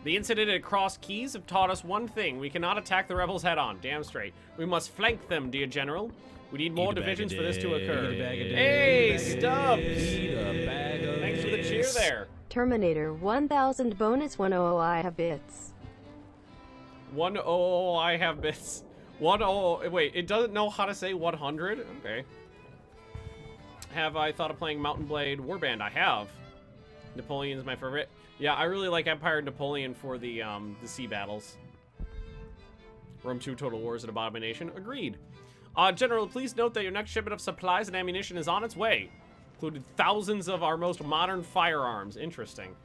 The incident at Cross Keys have taught us one thing. We cannot attack the rebels head-on. Damn straight. We must flank them, dear General. We need more divisions for this to occur. Hey, Stubbs! Thanks for the cheer there. Terminator 1000 bonus 100 I have bits. 100 I have bits. 10. Wait, it doesn't know how to say 100? Okay. Have I thought of playing Mountain Blade Warband? I have. Napoleon's my favorite. Yeah, I really like Empire and Napoleon for the sea battles. Rome 2 Total War is an abomination. Agreed. General, please note that your next shipment of supplies and ammunition is on its way. Included thousands of our most modern firearms. Interesting.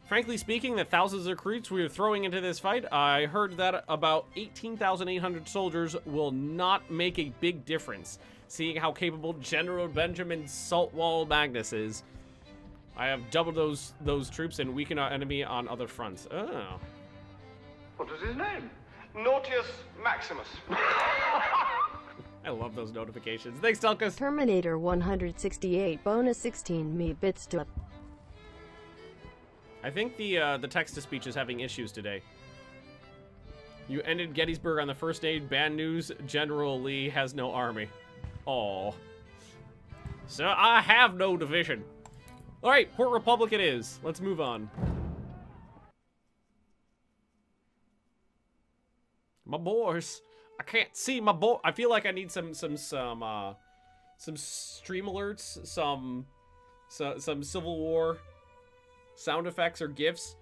Frankly speaking, the thousands of recruits we are throwing into this fight, I heard that about 18,800 soldiers will not make a big difference, seeing how capable General Benjamin Saltwall Magnus is. I have doubled those troops and weakened our enemy on other fronts. Oh. What was his name? Nautius Maximus. I love those notifications. Thanks, Telkus. Terminator 168 bonus 16 me bits to. I think the text-to-speech is having issues today. You ended Gettysburg on the first day. Bad news, General Lee has no army. Aw. So I have no division. Alright, Port Republic it is. Let's move on. My boys. I can't see my boy. I feel like I need some stream alerts, some Civil War sound effects or GIFs.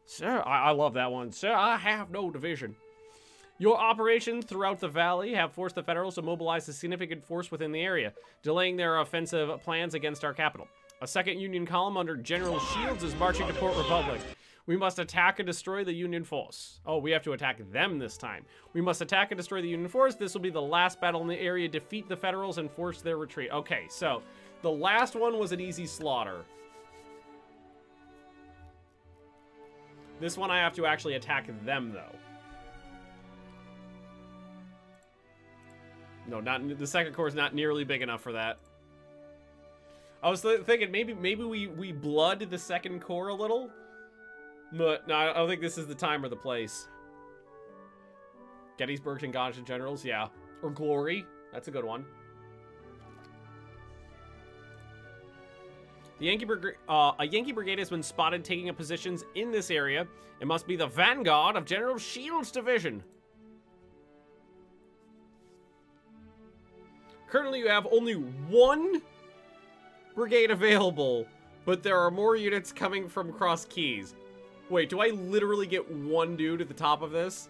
Sir, I love that one. Sir, I have no division. Your operations throughout the valley have forced the Federals to mobilize a significant force within the area, delaying their offensive plans against our capital. A second Union column under General Shields is marching to Port Republic. We must attack and destroy the Union force. Oh, we have to attack them this time. We must attack and destroy the Union force. This will be the last battle in the area. Defeat the Federals and force their retreat. Okay, so the last one was an easy slaughter. This one I have to actually attack them, though. No, not the second corps is not nearly big enough for that. I was thinking maybe we blood the second corps a little, but no, I don't think this is the time or the place. Gettysburg and Gauntlet Generals, yeah, or Glory, that's a good one. A Yankee brigade has been spotted taking up positions in this area. It must be the vanguard of General Shields' division. Currently, you have only one brigade available, but there are more units coming from Cross Keys. Wait, do I literally get one dude at the top of this?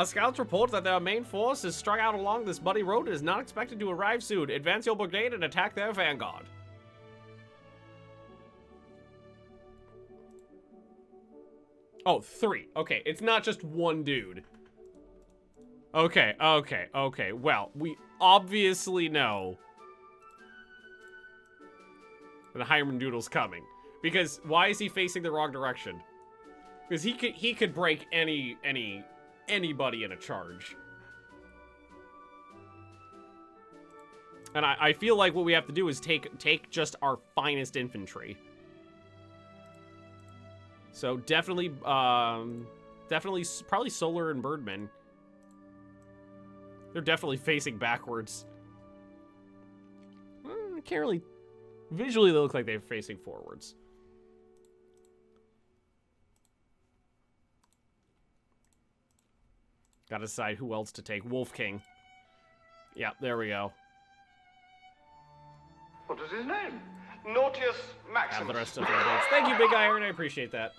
Scouts report that their main force is struck out along this muddy road and is not expected to arrive soon. Advance your brigade and attack their vanguard. Oh, 3. Okay, it's not just one dude. Okay. Well, we obviously know that Hyman Doodle's coming. Because why is he facing the wrong direction? Because he could break anybody in a charge. And I feel like what we have to do is take just our finest infantry. So definitely probably Solar and Birdman. They're definitely facing backwards. I can't really... Visually, they look like they're facing forwards. Gotta decide who else to take. Wolf King. Yeah, there we go. What was his name? Nautius Maximus. Have the rest of the dates. Thank you, Big Iron. I appreciate that.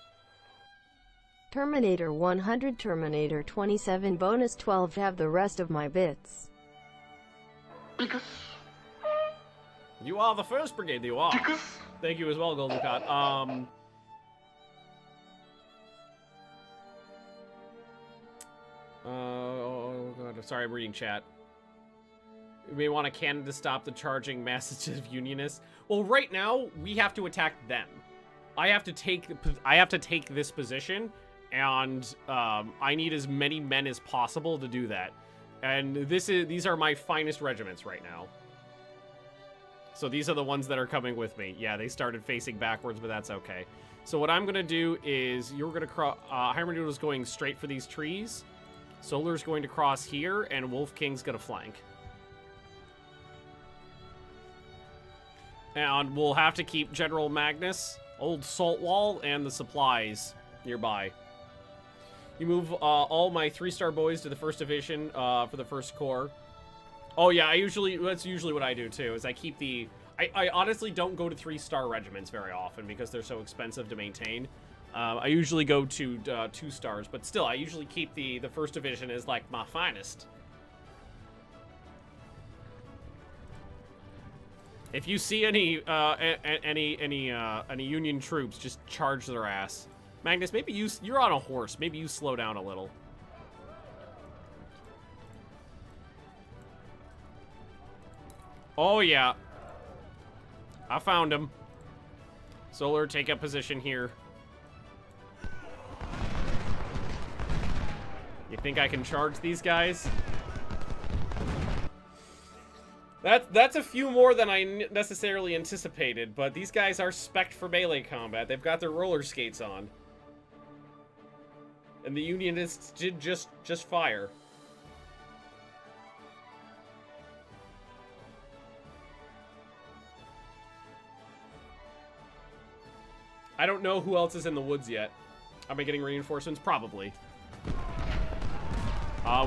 Terminator 100 Terminator 27 bonus 12 have the rest of my bits. Because... You are the first brigade, you are. Because... Thank you as well, Golden Cot. Oh god, sorry, I'm reading chat. You may want a cannon to stop the charging masses of Unionists. Well, right now, we have to attack them. I have to take this position, and I need as many men as possible to do that. And these are my finest regiments right now. So these are the ones that are coming with me. Yeah, they started facing backwards, but that's okay. So what I'm going to do is you're going to cross... Heimerdoodle's going straight for these trees. Solar's going to cross here, and Wolf King's going to flank. And we'll have to keep General Magnus, Old Salt Wall, and the supplies nearby. You move all my 3-star boys to the 1st Division for the 1st Corps. Oh yeah, that's usually what I do too, is I keep the... I honestly don't go to 3-star regiments very often because they're so expensive to maintain. I usually go to 2 stars, but still, I usually keep the 1st Division as like my finest. If you see any Union troops, just charge their ass. Magnus, maybe you're on a horse. Maybe you slow down a little. Oh yeah, I found him. Solar, take up position here. You think I can charge these guys? That's a few more than I necessarily anticipated, but these guys are spec'd for melee combat. They've got their roller skates on. And the Unionists did just fire. I don't know who else is in the woods yet. Am I getting reinforcements? Probably.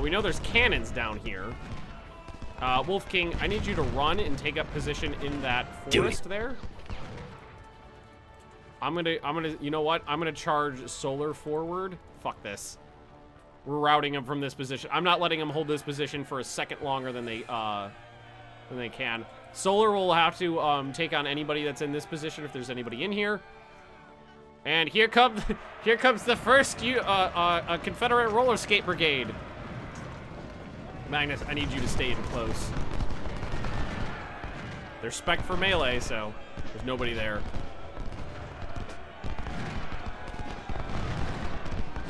We know there's cannons down here. Wolf King, I need you to run and take up position in that forest there. I'm gonna, you know what? I'm gonna charge Solar forward. Fuck this. We're routing him from this position. I'm not letting him hold this position for a second longer than they can. Solar will have to take on anybody that's in this position if there's anybody in here. And here comes the first Confederate roller skate brigade. Magnus, I need you to stay in close. They're spec'd for melee, so there's nobody there.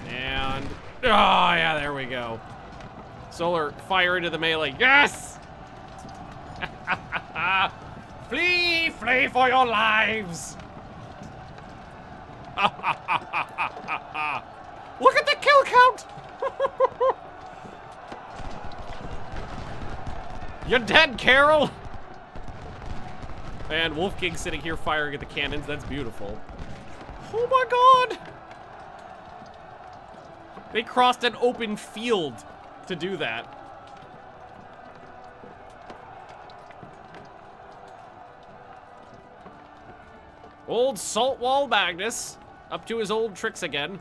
And oh yeah, there we go. Solar, fire into the melee. Yes! Flee for your lives! Look at the kill count! You're dead, Carol! And Wolf King sitting here firing at the cannons. That's beautiful. Oh my god! They crossed an open field to do that. Old Salt Wall Magnus, up to his old tricks again.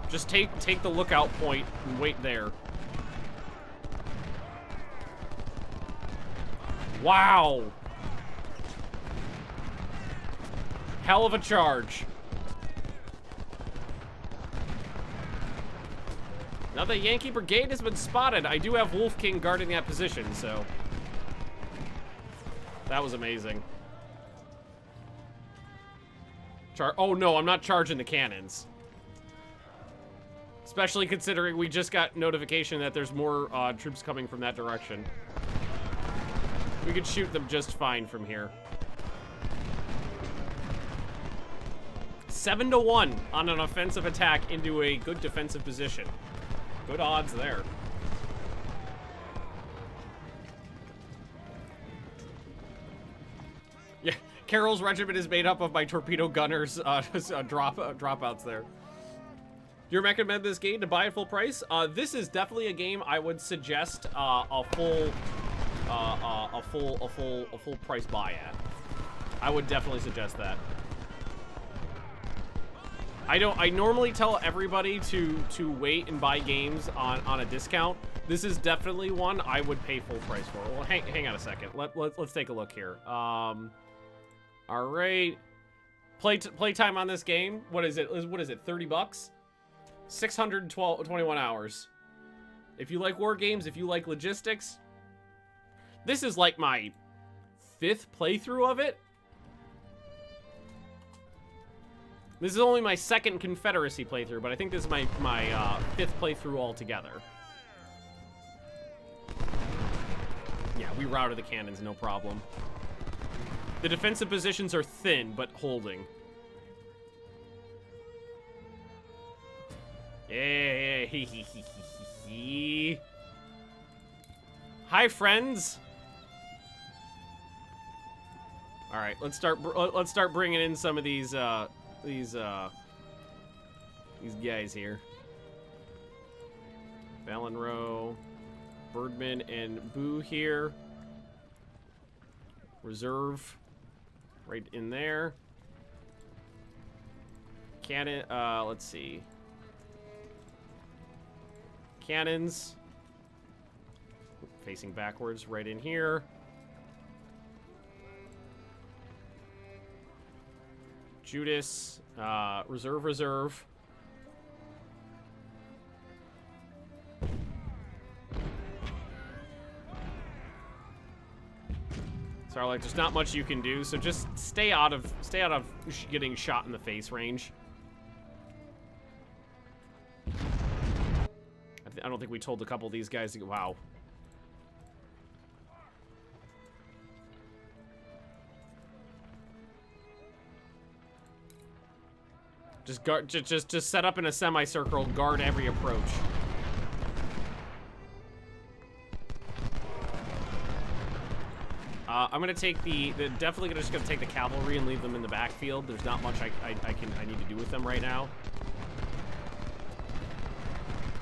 Just take the lookout point and wait there. Wow. Hell of a charge. Now the Yankee Brigade has been spotted. I do have Wolf King guarding that position, so... That was amazing. Oh no, I'm not charging the cannons. Especially considering we just got notification that there's more troops coming from that direction. We could shoot them just fine from here. 7-1 on an offensive attack into a good defensive position. Good odds there. Yeah, Carol's regiment is made up of my torpedo gunners dropouts there. Do you recommend this game to buy at full price? This is definitely a game I would suggest a full price buy at. I would definitely suggest that. I normally tell everybody to wait and buy games on a discount. This is definitely one I would pay full price for. Well, hang on a second. Let's take a look here. All right. Play time on this game. What is it? What is it? 30 bucks? 621 hours. If you like war games, if you like logistics, this is like my 5th playthrough of it. This is only my 2nd Confederacy playthrough, but I think this is my 5th playthrough altogether. We routed the cannons, no problem. The defensive positions are thin, but holding. Yeah. Hi, friends. All right, let's start bringing in some of these guys here. Valenrow, Birdman, and Boo here. Reserve, right in there. Cannon. Let's see. Cannons. Facing backwards, right in here. Judas, reserve. Sorry, like, there's not much you can do, so just stay out of getting shot in the face range. I don't think we told a couple of these guys to go. Wow. Just set up in a semicircle, guard every approach. I'm gonna take definitely just gonna take the cavalry and leave them in the backfield. There's not much I need to do with them right now.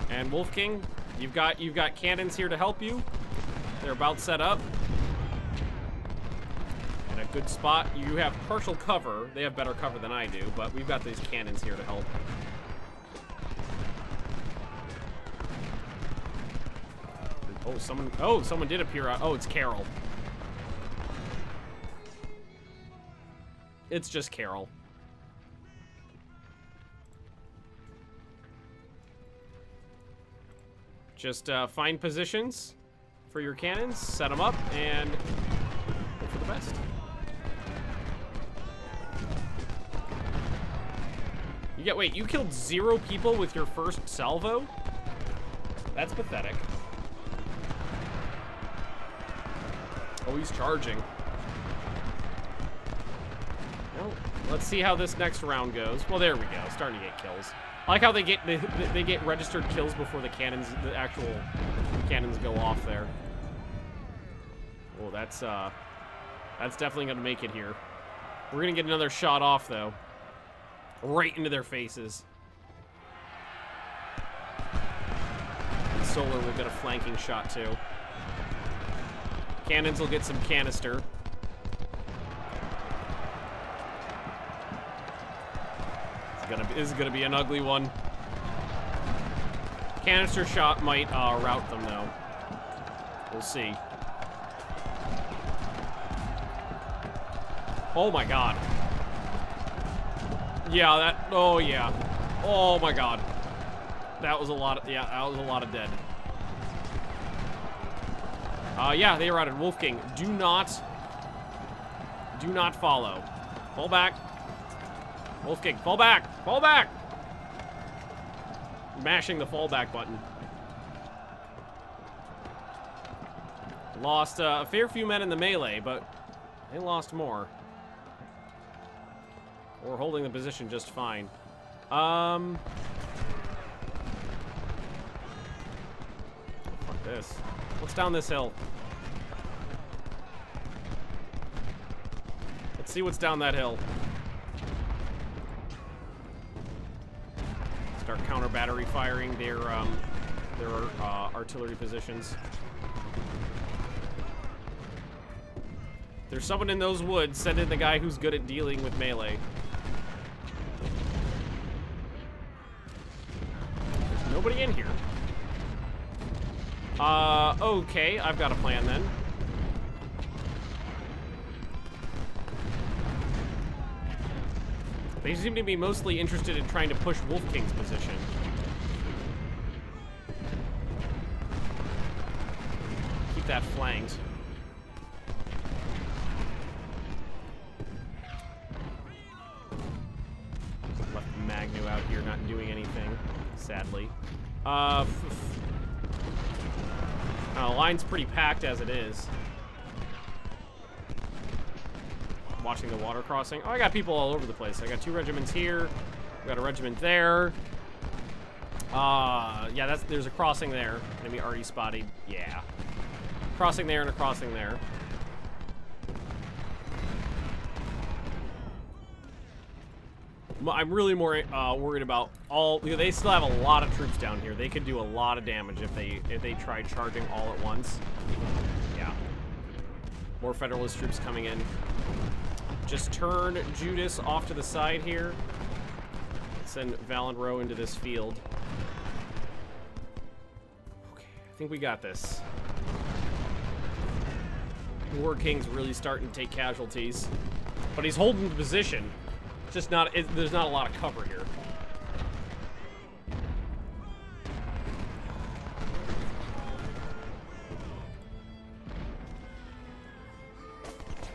And Wolf King, you've got cannons here to help you. They're about set up. In a good spot. You have partial cover. They have better cover than I do, but we've got these cannons here to help. Someone did appear out. Oh, it's Carol. It's just Carol. Just find positions for your cannons, set them up, and hope for the best. Wait, you killed 0 people with your first salvo? That's pathetic. Oh, he's charging. Well, let's see how this next round goes. Well, there we go. Starting to get kills. I like how they get registered kills before the actual cannons go off there. Oh, that's definitely gonna make it here. We're gonna get another shot off though. Right into their faces. And Solar will get a flanking shot too. Cannons will get some canister. This is gonna be an ugly one. Canister shot might rout them though. We'll see. Oh my god. Yeah, that. Oh yeah. Oh my god. That was a lot of. Yeah, that was a lot of dead. Yeah, they routed. Wolf King, do not follow. Fall back. Wolf King, fall back! Fall back! Mashing the fallback button. Lost a fair few men in the melee, but they lost more. We're holding the position just fine. Fuck this. What's down this hill? Let's see what's down that hill. Start counter battery firing their artillery positions. There's someone in those woods. Send in the guy who's good at dealing with melee. There's nobody in here. Okay, I've got a plan then. They seem to be mostly interested in trying to push Wolf King's position. Keep that flanked. Left Magnus out here not doing anything, sadly. Line's pretty packed as it is. watching the water crossing. Oh, I got people all over the place. I got 2 regiments here. We got a regiment there. Yeah, there's a crossing there. Enemy already spotted. Yeah. Crossing there and a crossing there. I'm really more worried about they still have a lot of troops down here. They could do a lot of damage if they try charging all at once. Yeah. More Federalist troops coming in. Just turn Judas off to the side here. Send Valenro into this field. Okay, I think we got this. The War King's really starting to take casualties, but he's holding the position. Just not. There's not a lot of cover here.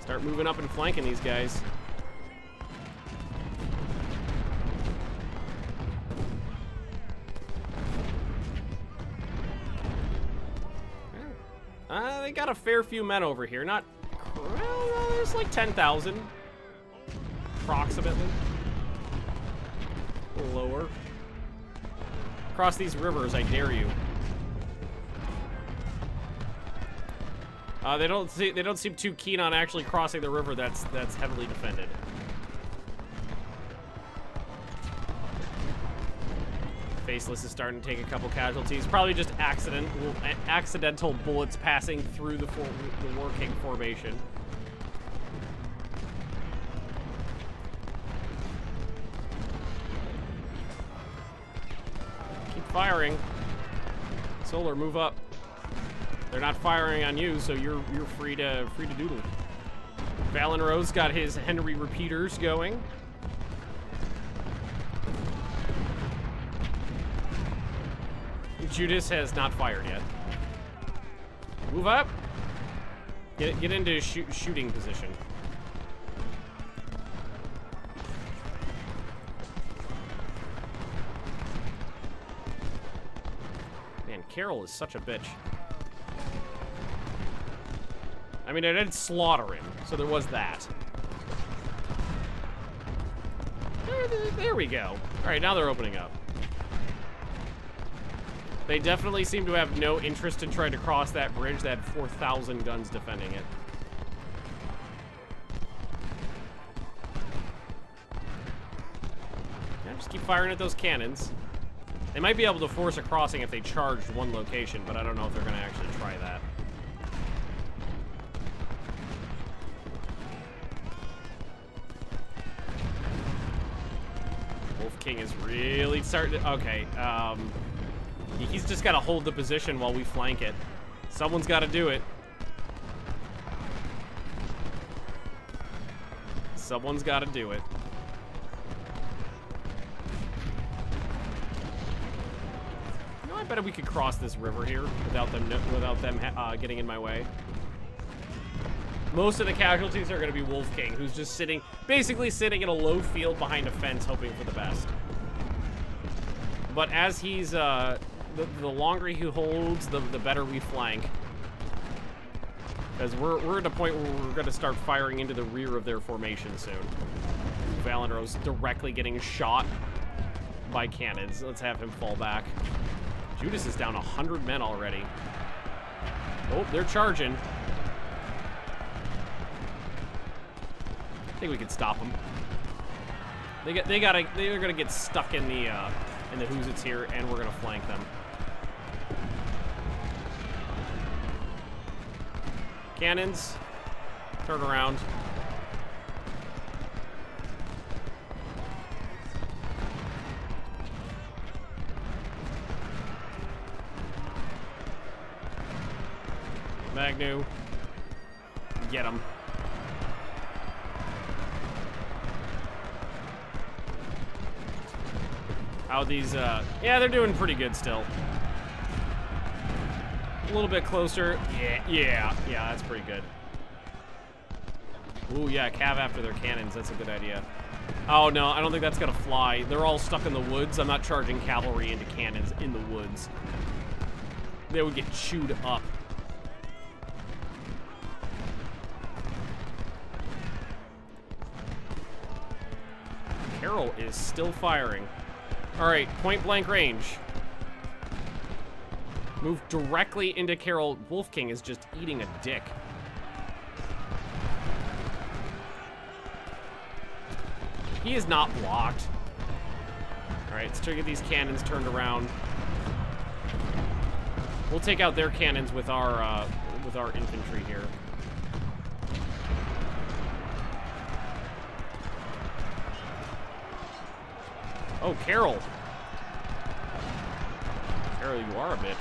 Start moving up and flanking these guys. They got a fair few men over here. Not, well, there's like 10,000. Approximately. A little lower. Cross these rivers, I dare you. They don't seem too keen on actually crossing the river that's heavily defended. Faceless is starting to take a couple casualties. Probably just accidental bullets passing through the War King formation. Keep firing. Solar, move up. They're not firing on you, so you're free to doodle. Valenro's got his Henry repeaters going. Judas has not fired yet. Move up. Get into shooting position. Man, Carol is such a bitch. I mean, I did slaughter him, so there was that. There we go. All right, now they're opening up. They definitely seem to have no interest in trying to cross that bridge that had 4,000 guns defending it. Yeah, just keep firing at those cannons. They might be able to force a crossing if they charged one location, but I don't know if they're going to actually try that. Wolf King is really starting to... Okay, he's just got to hold the position while we flank it. Someone's got to do it. Someone's got to do it. You know, I bet we could cross this river here without them getting in my way. Most of the casualties are going to be Wolf King, who's just basically sitting in a low field behind a fence, hoping for the best. But as he's the longer he holds, the better we flank. Because we're at a point where we're going to start firing into the rear of their formation soon. Valenro's directly getting shot by cannons. Let's have him fall back. Judas is down 100 men already. Oh, they're charging. I think we can stop them. They're gonna get stuck in the Hoosits here, and we're gonna flank them. Cannons, turn around. Magnus, get him. How these, yeah, they're doing pretty good still. A little bit closer. Yeah, that's pretty good. Ooh, yeah, cav after their cannons. That's a good idea. Oh, no, I don't think that's gonna fly. They're all stuck in the woods. I'm not charging cavalry into cannons in the woods. They would get chewed up. Carol is still firing. All right, point blank range. Move directly into Carol. Wolf King is just eating a dick. He is not blocked. All right, let's try to get these cannons turned around. We'll take out their cannons with our infantry here. Oh, Carol. Carol, you are a bitch.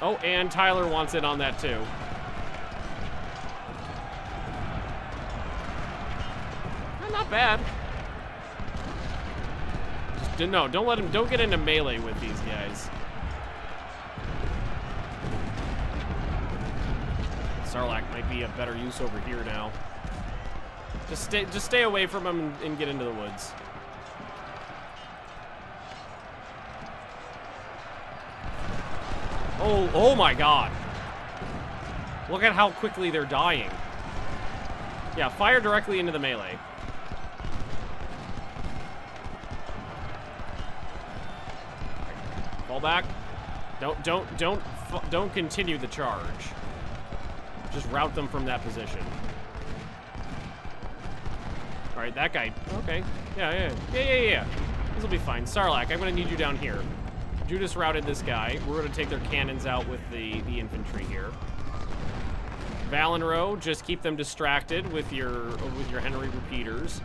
Oh, and Tyler wants in on that too. Not bad. Just, no, don't let him. Don't get into melee with these guys. Sarlacc might be a better use over here now. Just stay away from him and get into the woods. Oh my God. Look at how quickly they're dying. Yeah, fire directly into the melee. Fall back. Don't continue the charge. Just route them from that position. All right, that guy. Okay. Yeah. This will be fine. Sarlacc, I'm gonna need you down here. Judas routed this guy. We're gonna take their cannons out with the infantry here. Valenrow, just keep them distracted with your Henry repeaters.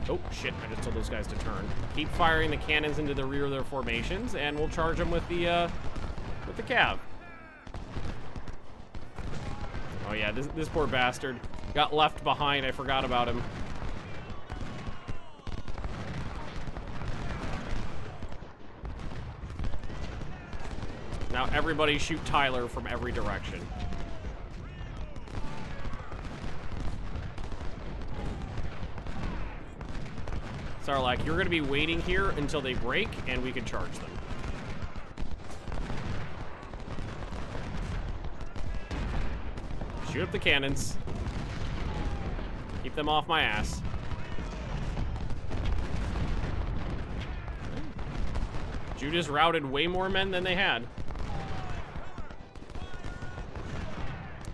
Oh shit! I just told those guys to turn. Keep firing the cannons into the rear of their formations, and we'll charge them with the cav. Oh yeah, this poor bastard got left behind. I forgot about him. Now everybody shoot Tyler from every direction. Sarlacc, you're going to be waiting here until they break, and we can charge them. Shoot up the cannons. Keep them off my ass. Judas routed way more men than they had.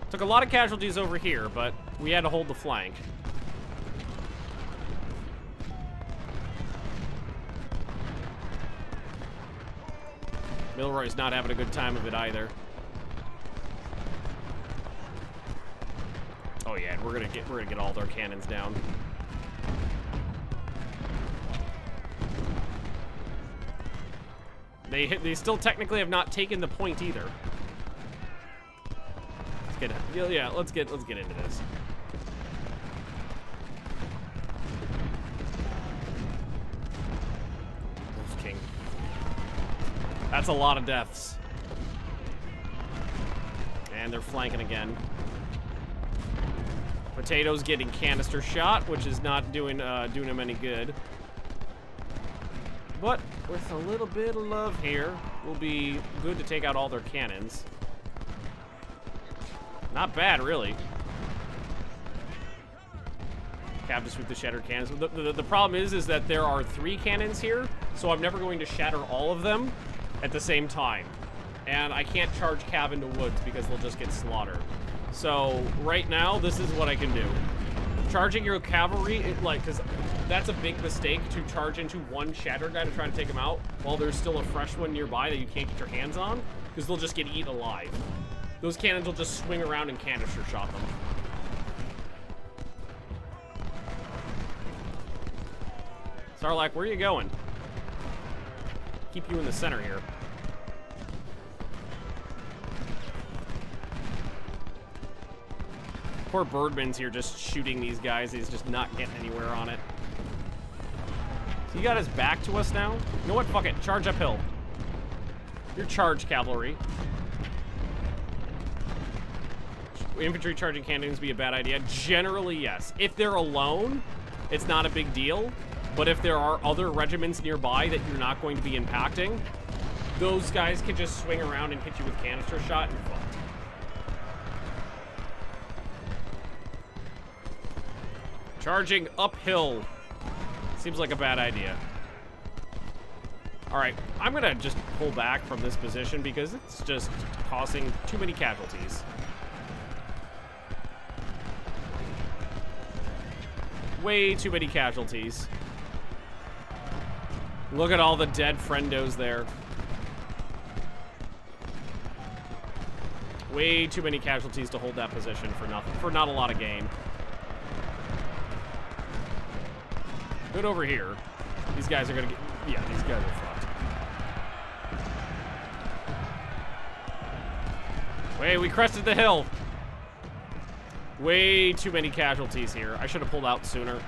Took a lot of casualties over here, but we had to hold the flank. Milroy's not having a good time of it either. Oh yeah, and we're gonna get all their cannons down. They still technically have not taken the point either. Let's get into this. Wolf King. That's a lot of deaths. And they're flanking again. Potato's getting canister shot, which is not doing him any good. But with a little bit of love here, will be good to take out all their cannons. Not bad, really. Cav just with the shattered cannons. The problem is that there are 3 cannons here, so I'm never going to shatter all of them at the same time. And I can't charge Cav into woods because they'll just get slaughtered. So right now, this is what I can do. Charging your cavalry, because that's a big mistake to charge into one shattered guy to try to take him out while there's still a fresh one nearby that you can't get your hands on, because they'll just get eaten alive. Those cannons will just swing around and canister shot them. Sarlacc, where are you going? Keep you in the center here. Poor Birdman's here just shooting these guys. He's just not getting anywhere on it. So he got his back to us now? You know what? Fuck it. Charge uphill. You're charged, cavalry. Infantry charging cannons be a bad idea? Generally, yes. If they're alone, it's not a big deal. But if there are other regiments nearby that you're not going to be impacting, those guys can just swing around and hit you with canister shot and fuck. Charging uphill. Seems like a bad idea. All right, I'm gonna just pull back from this position because it's just causing too many casualties. Way too many casualties. Look at all the dead friendos there. Way too many casualties to hold that position for nothing, for not a lot of gain. Good over here. These guys are gonna get, yeah, these guys are fucked. Wait, we crested the hill. Way too many casualties here. I should have pulled out sooner.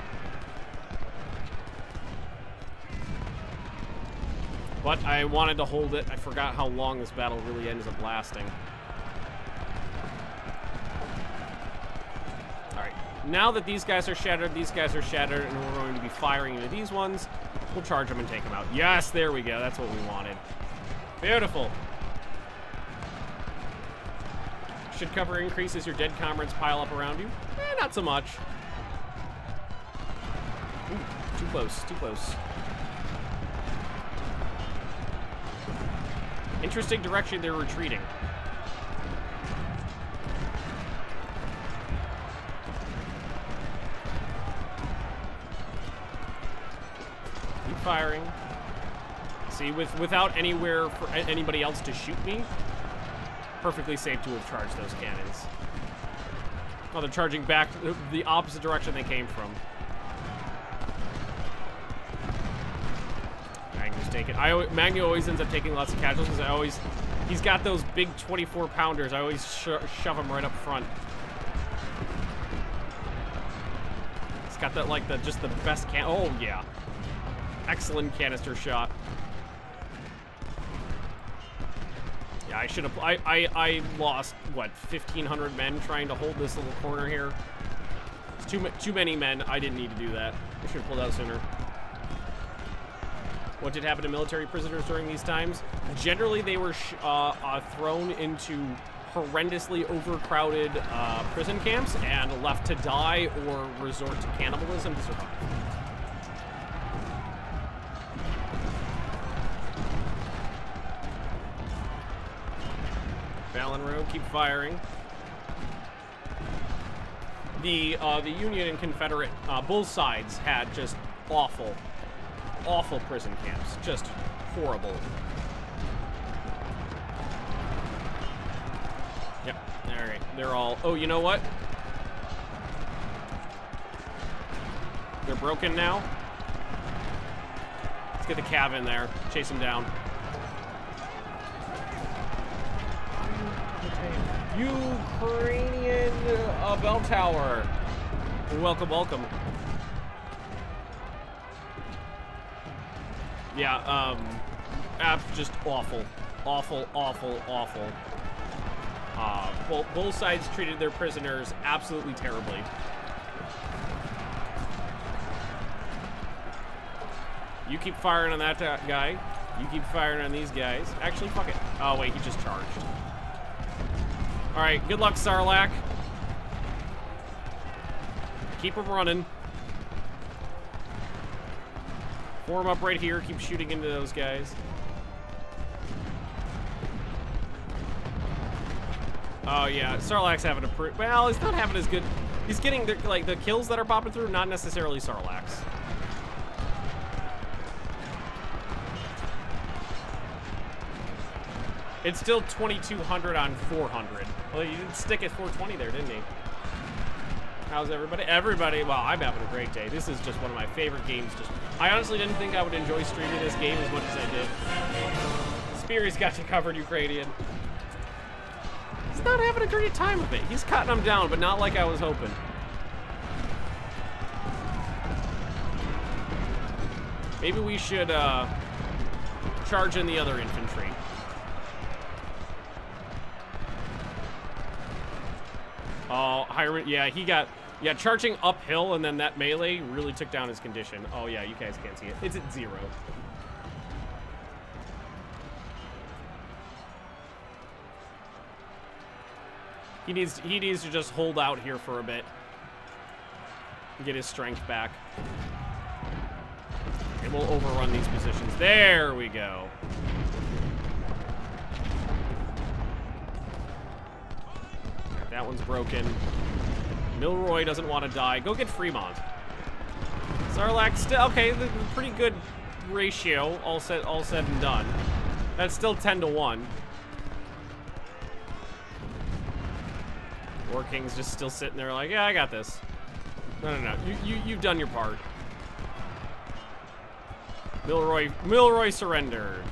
But I wanted to hold it. I forgot how long this battle really ends up lasting. Alright, now that these guys are shattered, and we're going to be firing into these ones, we'll charge them and take them out. Yes, there we go. That's what we wanted. Beautiful. Should cover increase as your dead comrades pile up around you? Not so much. Ooh, too close, too close. Interesting direction they're retreating. Keep firing. See, without anywhere for anybody else to shoot me, perfectly safe to have charged those cannons. Oh, they're charging back the opposite direction they came from. Magnus taking. Magnus always ends up taking lots of casualties. He's got those big 24-pounders. I always shove him right up front. He's got that like just the best can. Oh yeah, excellent canister shot. Yeah, I should have. I lost what 1,500 men trying to hold this little corner here. It's too many men. I didn't need to do that. I should have pulled out sooner. What did happen to military prisoners during these times? Generally, they were thrown into horrendously overcrowded prison camps and left to die or resort to cannibalism to survive. Fallon Road, keep firing. The Union and Confederate, both sides had just awful prison camps. Just horrible. Yep, alright, they're all, oh, you know what? They're broken now. Let's get the cav in there, chase them down. Ukrainian bell tower. Welcome, welcome. Yeah, just awful. Awful. Both sides treated their prisoners absolutely terribly. You keep firing on that guy. You keep firing on these guys. Actually, fuck it. Oh, wait, he just charged. All right, good luck, Sarlacc. Keep them running. Form up right here. Keep shooting into those guys. Oh yeah, Sarlacc's having a well, he's not having as good. He's getting the kills that are popping through, not necessarily Sarlacc's. It's still 2,200 on 400. Well, you did stick at 420 there, didn't he? How's everybody? Everybody, well, I'm having a great day. This is just one of my favorite games. I honestly didn't think I would enjoy streaming this game as much as I did. Speary's got you covered, Ukrainian. He's not having a great time with it. He's cutting them down, but not like I was hoping. Maybe we should charge in the other infantry. Oh, Hiram, yeah, he got, yeah, charging uphill and then that melee really took down his condition. Oh yeah, you guys can't see it. It's at 0. He needs to just hold out here for a bit. Get his strength back. And we'll overrun these positions. There we go. Right, that one's broken. Milroy doesn't want to die. Go get Fremont. Sarlacc still okay. Pretty good ratio. All said and done. That's still 10-1. War King's just still sitting there like, yeah, I got this. No. You've done your part. Milroy surrendered.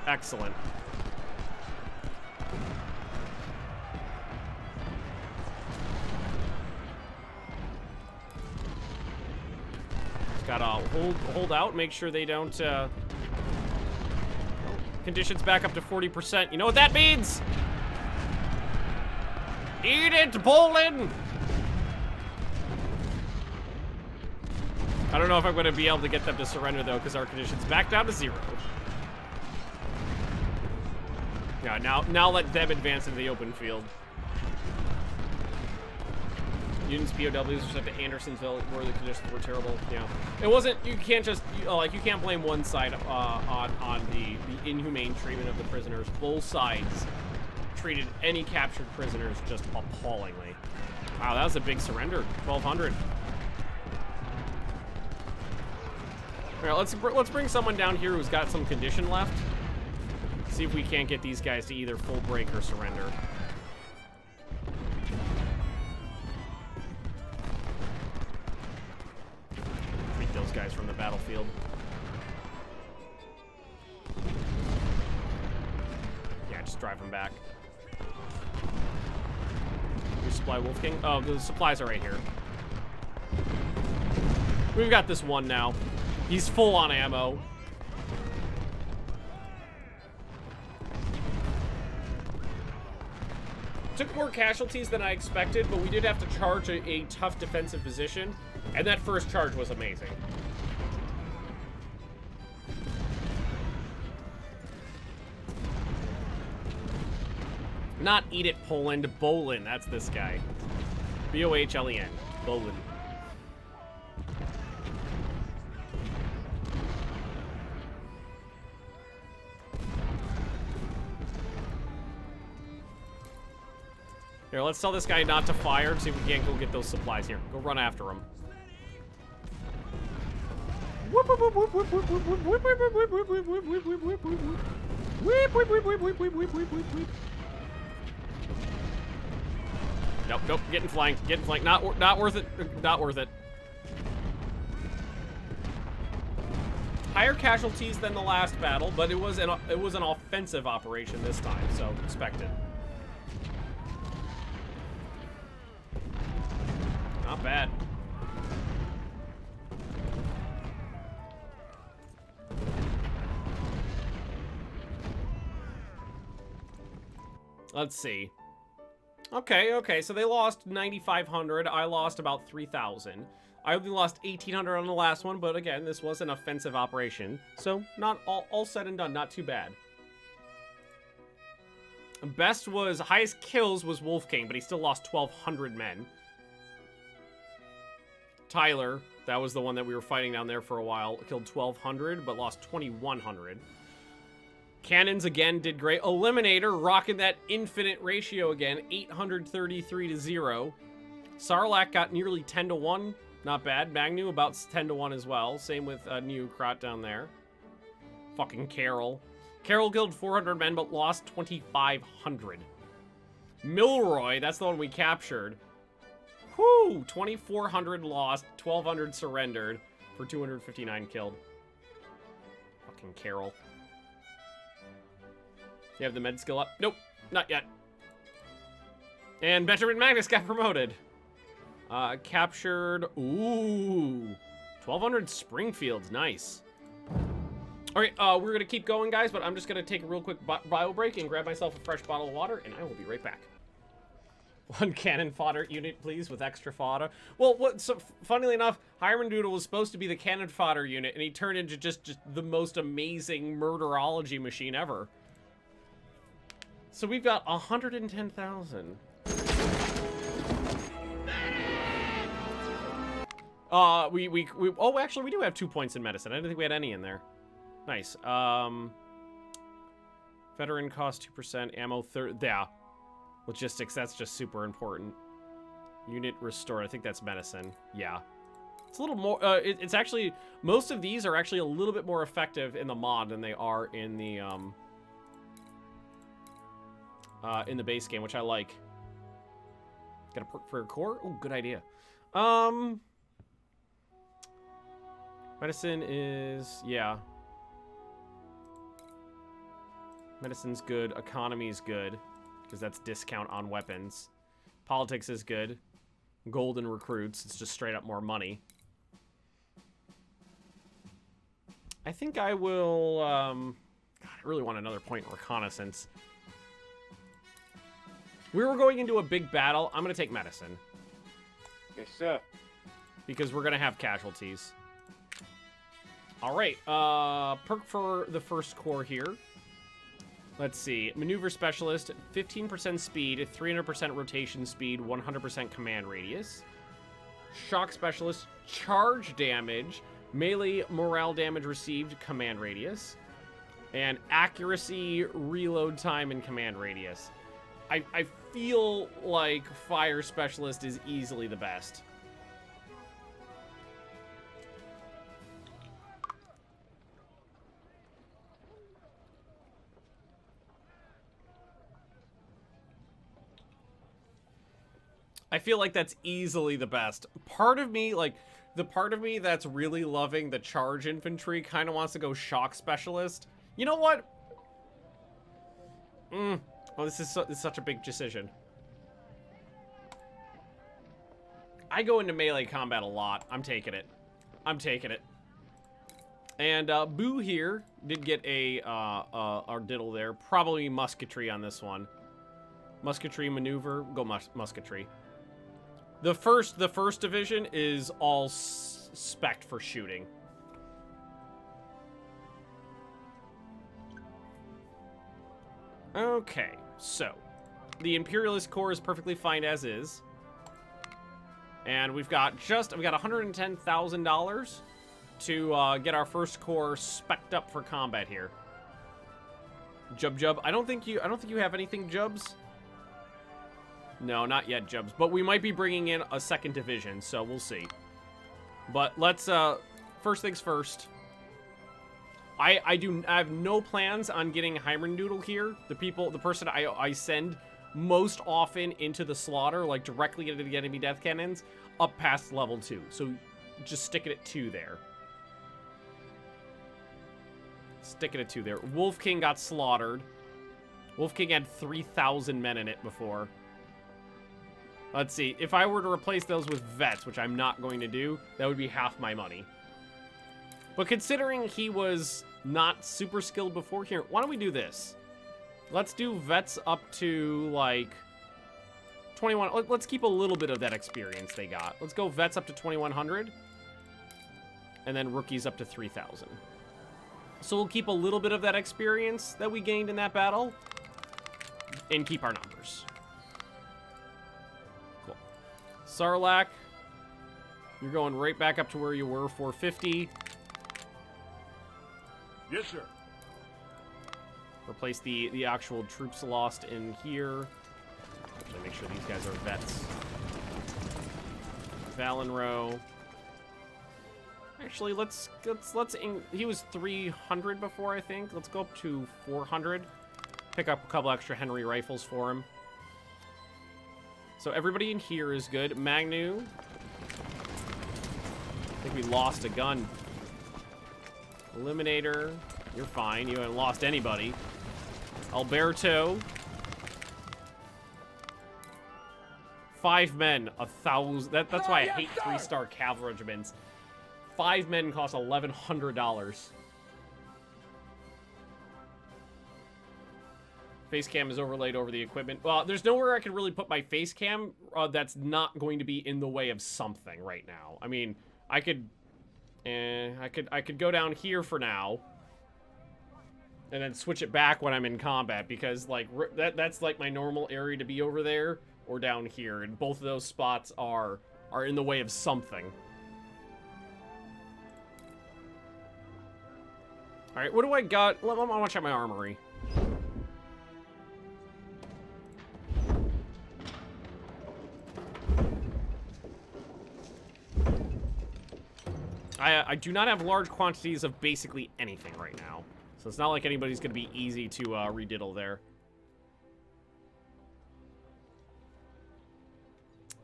Excellent. Just gotta hold out, make sure they don't conditions back up to 40%. You know what that means? Eat it, Poland! I don't know if I'm going to be able to get them to surrender, though, because our condition's back down to 0. Yeah, now let them advance into the open field. Union's POWs just like to Andersonville, where the conditions were terrible. Yeah, it wasn't. You can't just you can't blame one side on the inhumane treatment of the prisoners. Both sides treated any captured prisoners just appallingly. Wow, that was a big surrender. 1,200. All right, let's bring someone down here who's got some condition left. See if we can't get these guys to either full break or surrender. Beat those guys from the battlefield. Yeah, just drive them back. Resupply Wolf King. Oh, the supplies are right here. We've got this one now. He's full on ammo. Took more casualties than I expected, but we did have to charge a tough defensive position, and that first charge was amazing. Not eat it, Poland. Bolin. That's this guy. B-O-H-L-E-N. Bolin. Here, let's tell this guy not to fire and see if we can't go get those supplies here. Go run after him. Nope, getting flanked, not worth it, not worth it. Higher casualties than the last battle, but it was an offensive operation this time, so expect it. Not bad. Let's see. Okay, so they lost 9,500. I lost about 3,000. I only lost 1,800 on the last one, but again, this was an offensive operation. So, not all said and done, not too bad. Highest kills was Wolf King, but he still lost 1,200 men. Tyler, that was the one that we were fighting down there for a while, killed 1,200, but lost 2,100. Cannons, again, did great. Eliminator, rocking that infinite ratio again, 833 to 0. Sarlacc got nearly 10-1. Not bad. Magnus, about 10-1 as well. Same with New Krot down there. Fucking Carroll. Carroll killed 400 men, but lost 2,500. Milroy, that's the one we captured. Whoo! 2,400 lost, 1,200 surrendered, for 259 killed. Fucking Carroll. You have the med skill up? Nope, not yet. And Benjamin Magnus got promoted. Captured, ooh, 1,200 Springfields, nice. All right, we're gonna keep going, guys, but I'm just gonna take a real quick bio break and grab myself a fresh bottle of water, and I will be right back. One cannon fodder unit, please, with extra fodder. Well, so funnily enough, Hiram Doodle was supposed to be the cannon fodder unit, and he turned into just the most amazing murderology machine ever. So we've got 110,000. Oh, actually, we do have 2 points in medicine. I didn't think we had any in there. Nice. Veteran cost 2%, ammo yeah. Logistics, that's just super important. Unit restored, I think that's medicine. Yeah. It's a little more, it's actually, most of these are actually a little bit more effective in the mod than they are in the base game, which I like. Got a perk for a core? Oh, good idea. Medicine is, yeah. Medicine's good. Economy's good, because that's discount on weapons. Politics is good. Golden recruits. It's just straight up more money. I think I will, God, I really want another point in reconnaissance. We were going into a big battle. I'm going to take medicine. Yes, sir. Because we're going to have casualties. All right. Perk for the first core here. Let's see. Maneuver specialist, 15% speed, 300% rotation speed, 100% command radius. Shock specialist, charge damage, melee morale damage received, command radius. And accuracy, reload time, and command radius. I feel like fire specialist is easily the best. I feel like that's easily the best. Part of me, like, the part of me that's really loving the charge infantry kind of wants to go shock specialist. You know what? Oh, this is such a big decision. I go into melee combat a lot. I'm taking it. I'm taking it. And Boo here did get a our diddle there. Probably musketry on this one. Musketry maneuver. Go musketry. The first division is all spec'd for shooting. Okay, so the Imperialist Corps is perfectly fine as is, and we've got $110,000 to get our first corps spec'd up for combat here. Jub. I don't think you have anything, Jubs. No, not yet, Jubs. But we might be bringing in a second division, so we'll see. But let's, first things first. I have no plans on getting Heimerdoodle here. The person I send most often into the slaughter, like directly into the enemy death cannons, up past level 2. So just stick it at 2 there. Stick it at 2 there. Wolf King got slaughtered. Wolf King had 3,000 men in it before. Let's see. If I were to replace those with vets, which I'm not going to do, that would be half my money. But considering he was not super skilled before here, why don't we do this? Let's do vets up to, like, 21. Let's keep a little bit of that experience they got. Let's go vets up to 2,100. And then rookies up to 3,000. So we'll keep a little bit of that experience that we gained in that battle. And keep our numbers. Cool. Sarlacc, you're going right back up to where you were, 450. Yes, sir. Replace the actual troops lost in here. Actually, make sure these guys are vets. Valenrow. Actually, he was 300 before, I think. Let's go up to 400. Pick up a couple extra Henry rifles for him. So everybody in here is good. Magnu. I think we lost a gun. Eliminator. You're fine. You haven't lost anybody. Alberto. 5 men. 1,000. That's why I hate 3-star cavalry regiments. 5 men cost $1,100. Face cam is overlaid over the equipment. Well, there's nowhere I can really put my face cam that's not going to be in the way of something right now. I mean, I could go down here for now, and then switch it back when I'm in combat, because like that's like my normal area to be over there or down here, and both of those spots are in the way of something. Alright, what do I got? I want to check my armory. I do not have large quantities of basically anything right now. So it's not like anybody's going to be easy to rediddle there.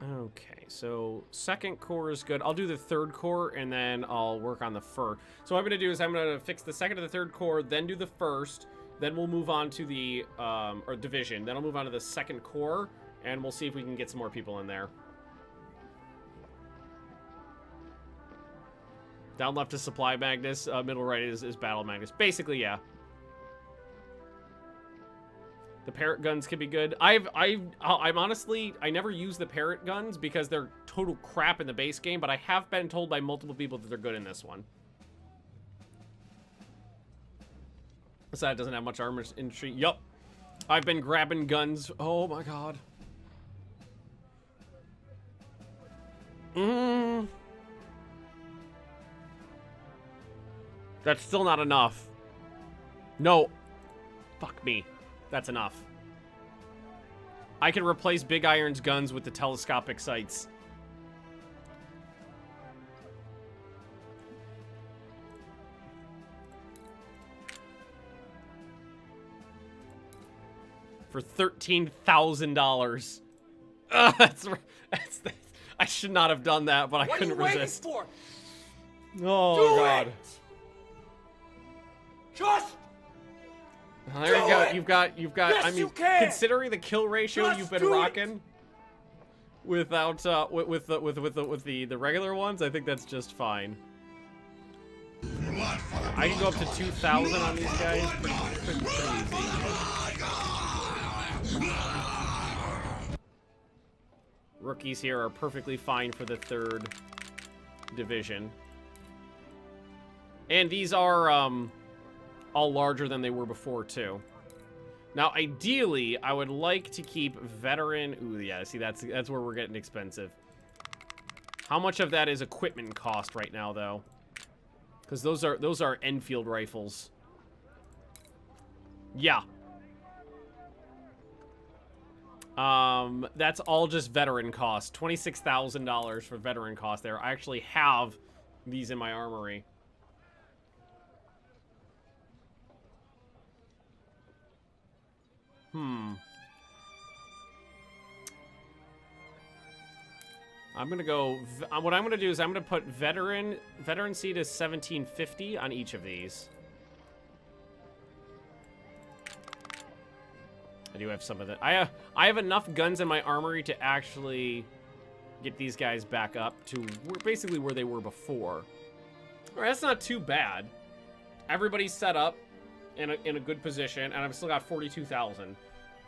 Okay, so second core is good. I'll do the third core, and then I'll work on the first. So what I'm going to do is I'm going to fix the second and the third core, then do the first. Then we'll move on to the, or division. Then I'll move on to the second core, and we'll see if we can get some more people in there. Down left is supply Magnus. Middle right is battle Magnus. Basically, yeah. The parrot guns can be good. I'm honestly, I never use the parrot guns because they're total crap in the base game, but I have been told by multiple people that they're good in this one. This side doesn't have much armor entry. Yup. I've been grabbing guns. Oh my god. That's still not enough. No. Fuck me. That's enough. I can replace Big Iron's guns with the telescopic sights. For $13,000. That's I should not have done that, but I couldn't resist. What are you waiting for? Oh god. Just There you go. You've got. Yes, I mean, you can. considering the kill ratio Just you've been do it. rocking, without with the regular ones, I think that's just fine. I can go up to 2,000 on these guys. Pretty easy. Rookies here are perfectly fine for the third division, and these are all larger than they were before, too. Now, ideally, I would like to keep veteran... Ooh, yeah, see, that's where we're getting expensive. How much of that is equipment cost right now, though? Because those are Enfield rifles. Yeah. That's all just veteran cost. $26,000 for veteran cost there. I actually have these in my armory. I'm gonna go. What I'm gonna do is I'm gonna put veteran seat is 1750 on each of these. I do have some of that. I have enough guns in my armory to actually get these guys back up to basically where they were before. All right, that's not too bad. Everybody's set up in a good position, and I've still got 42,000.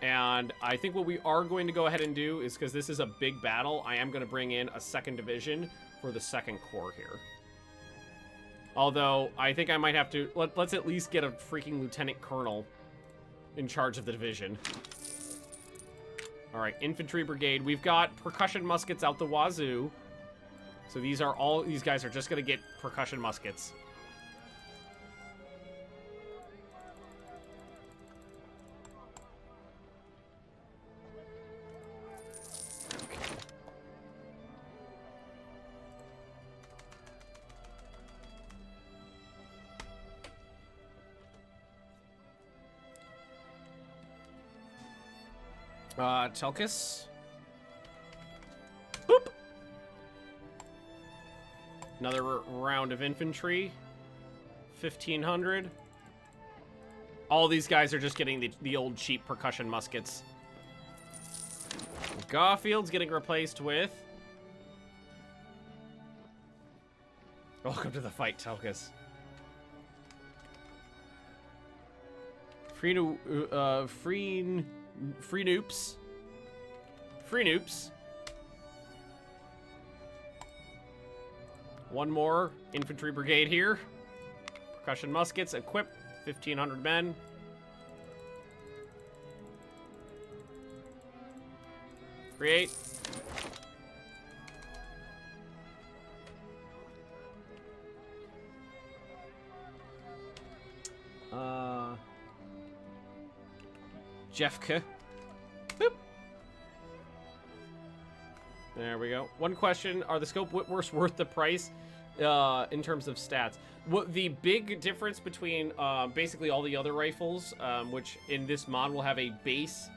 And I think what we are going to go ahead and do is, because this is a big battle, I am going to bring in a second division for the second corps here. Although, I think I might have to... Let's at least get a freaking lieutenant colonel in charge of the division. Alright, infantry brigade. We've got percussion muskets out the wazoo. So these guys are just going to get percussion muskets. Telkis. Boop. Another round of infantry. 1,500. All these guys are just getting the old cheap percussion muskets. Garfield's getting replaced with... Welcome to the fight, Telkis. Free noops. One more infantry brigade here. Percussion muskets, equip 1,500 men. Create. Jeffka. Boop. There we go. One question: are the scope Whitworths worth the price in terms of stats? What the big difference between basically all the other rifles, which in this mod will have a base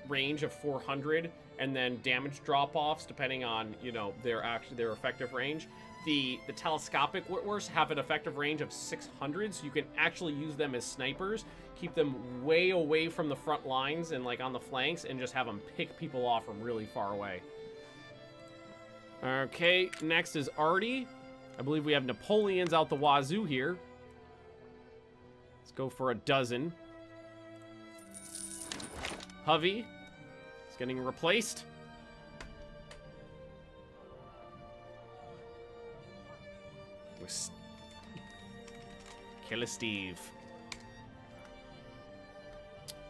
range of 400 and then damage drop-offs depending on, you know, their effective range. The telescopic Whitworths have an effective range of 600, so you can actually use them as snipers, keep them way away from the front lines and like on the flanks, and just have them pick people off from really far away. Okay, next is Artie. I believe we have Napoleons out the wazoo here. Let's go for a dozen. Hovey is getting replaced. Killer Steve.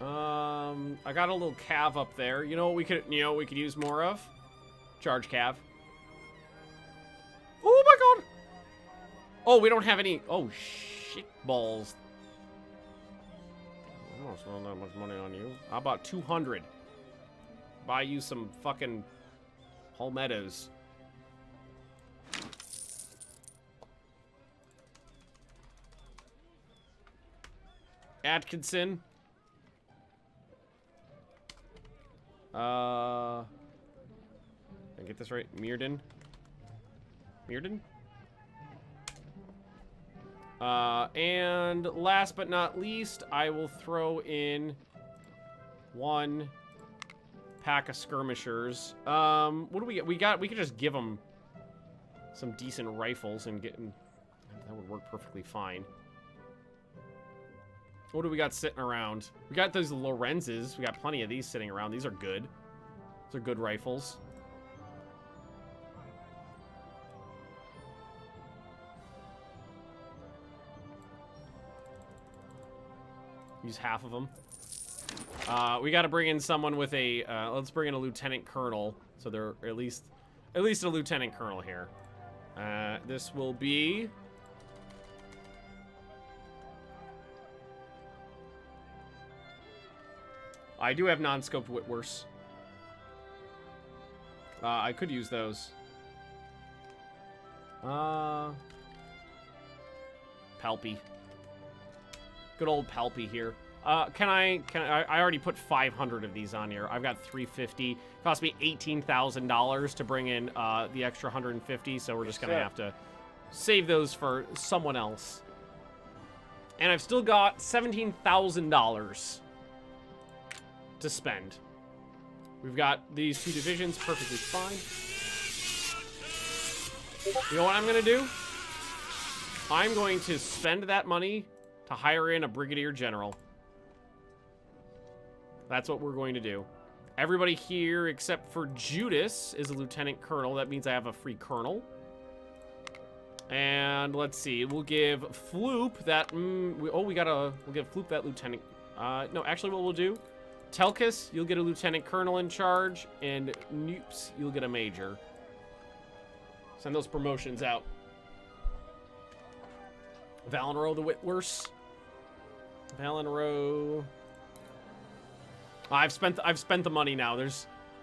I got a little cav up there. You know what we could use more of? Charge cav. Oh my god! Oh, we don't have any. Oh shit balls. I don't spend that much money on you. How about 200? Buy you some fucking palmettos. Atkinson. Did I get this right? Mearden. And last but not least, I will throw in one pack of skirmishers. What do we get? We could just give them some decent rifles and that would work perfectly fine. What do we got sitting around? We got those Lorenzes. We got plenty of these sitting around. These are good. These are good rifles. Use half of them. We got to bring in someone with a. Let's bring in a lieutenant colonel. So they're at least a lieutenant colonel here. This will be. I do have non-scoped Whitworths. I could use those. Palpy. Good old Palpy here. I already put 500 of these on here. I've got 350. Cost me $18,000 to bring in the extra 150, so we're just gonna have to save those for someone else. And I've still got $17,000 to spend. We've got these two divisions perfectly fine. You know what I'm gonna do? I'm going to spend that money to hire in a brigadier general. That's what we're going to do. Everybody here except for Judas is a lieutenant colonel. That means I have a free colonel. And let's see, we'll give Floop that. We'll give Floop that lieutenant. No, actually, what we'll do, Telkus, you'll get a lieutenant colonel in charge, and Noops, you'll get a major. Send those promotions out. Valenrow the Whitworths. Valenrow. I've spent the money now.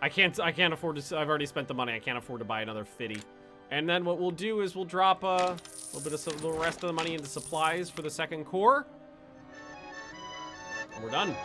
I can't afford to. I've already spent the money. I can't afford to buy another fitty. And then what we'll do is we'll drop a little bit of the rest of the money into supplies for the second corps. And we're done.